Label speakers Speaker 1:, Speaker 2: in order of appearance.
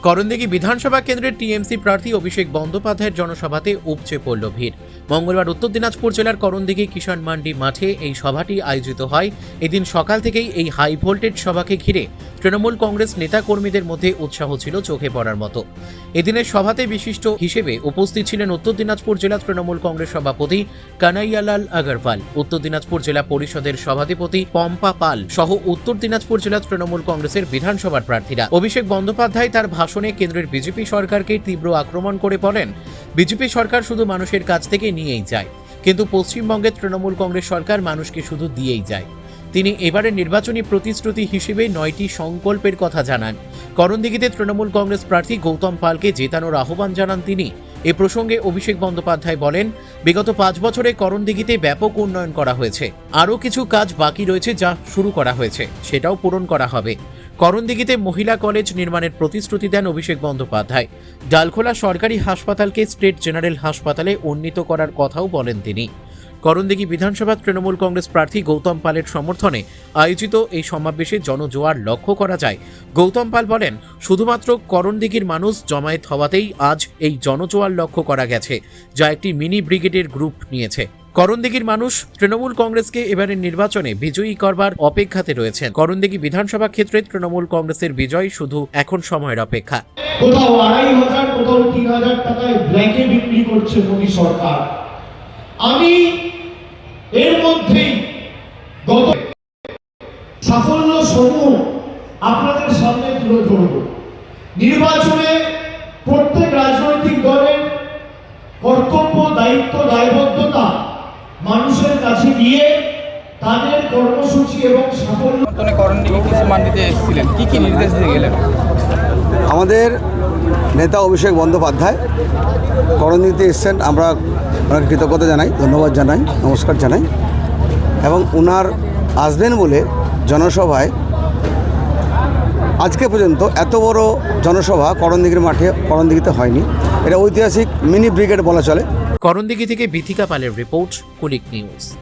Speaker 1: করণদিঘি বিধানসভা কেন্দ্রের টিএমসি প্রার্থী অভিষেক বন্দ্যোপাধ্যায়ের জনসভাতে উপচে পড়ল ভিড়। মঙ্গলবার উত্তর দিনাজপুর জেলার করণদিঘি কিষাণ মান্ডি মাঠে এই সভাটি আয়োজিত হয়। এদিন সকাল থেকেই এই হাই ভোল্টেজ সভাকে ঘিরে তৃণমূল কংগ্রেস নেতাকর্মীদের মধ্যে উৎসাহ ছিল চোখে পড়ার মতো। এদিনের সভাতে বিশিষ্ট হিসেবে উপস্থিত ছিলেন উত্তর দিনাজপুর জেলা তৃণমূল কংগ্রেস সভাপতি কানাইয়ালাল আগরওয়াল, উত্তর দিনাজপুর জেলা পরিষদের সভাধিপতি পম্পা পাল সহ উত্তর দিনাজপুর জেলা তৃণমূল কংগ্রেসের বিধানসভার প্রার্থীরা। অভিষেক বন্দ্যোপাধ্যায় তার ভাষণে কেন্দ্রের বিজেপি সরকারকে তীব্র আক্রমণ করে বলেন, বিজেপি সরকার শুধু মানুষের কাছ থেকে নিয়েই যায়, কিন্তু পশ্চিমবঙ্গের তৃণমূল কংগ্রেস সরকার মানুষকে শুধু দিয়েই যায়। তিনি এবারের নির্বাচনী প্রতিশ্রুতি হিসেবে 9টি সংকল্পের কথা জানান। করণদিঘিতে তৃণমূল কংগ্রেস প্রার্থী গৌতম পালকে জেতানোর আহ্বান জানান তিনি। এ প্রসঙ্গে অভিষেক বন্দ্যোপাধ্যায় বলেন, বিগত 5 বছরে করণদিঘিতে ব্যাপক উন্নয়ন করা হয়েছে, আরও কিছু কাজ বাকি রয়েছে যা শুরু করা হয়েছে, সেটাও পূরণ করা হবে। করণদিঘিতে মহিলা কলেজ নির্মাণের প্রতিশ্রুতি দেন অভিষেক বন্দ্যোপাধ্যায়। ডালখোলা সরকারি হাসপাতালকে স্টেট জেনারেল হাসপাতালে উন্নীত করার কথাও বলেন তিনি। করণদিঘি বিধানসভা তৃণমূল কংগ্রেস প্রার্থী গৌতম পালের সমর্থনে আয়োজিত এই সমাবেশে জনজোয়ার লক্ষ্য করা যায়। গৌতম পাল বলেন, শুধুমাত্র করণদিঘির মানুষ জমায়েত হওয়াতেই আজ এই জনজোয়ার লক্ষ্য করা গেছে, যা একটি মিনি ব্রিগেডের গ্রুপ নিয়েছে। করণদিঘির মানুষ তৃণমূল কংগ্রেসকে এবারের নির্বাচনে বিজয়ী করবার অপেক্ষাতে রয়েছেন। করণদিঘি বিধানসভা ক্ষেত্রে তৃণমূল কংগ্রেসের বিজয় শুধু এখন সময়ের অপেক্ষা।
Speaker 2: কোথাও 2,500 কোথাও 3,000 টাকায় ব্ল্যাকে বিক্রি করছে মোদী সরকার। আমি এর মধ্যেই গত সাফল্য সমূহ আপনাদের সামনে তুলে ধরব। নির্বাচনে প্রত্যেক রাজনৈতিক দলের কর্তব্য, দায়িত্ব, দায়বদ্ধতা মানুষের কাছে গিয়ে তাদের কর্মসূচি এবং সাফল্য।
Speaker 3: করণদিঘি কিষাণ মান্ডিতে এসেছিলেন, কি কি নির্দেশ দিয়ে গেলেন?
Speaker 4: আমাদের নেতা অভিষেক বন্দ্যোপাধ্যায় করণদিঘিতে এসছেন, আমরা ওনাকে কৃতজ্ঞতা জানাই, ধন্যবাদ জানাই, নমস্কার জানাই। এবং ওনার আসবেন বলে জনসভায় আজকে পর্যন্ত এত বড় জনসভা করণদিঘির মাঠে করণদিঘিতে হয়নি। এটা ঐতিহাসিক মিনি ব্রিগেড বলা চলে।
Speaker 1: করণদিঘি থেকে বিথিকা পালের রিপোর্ট, কুলিক নিউজ।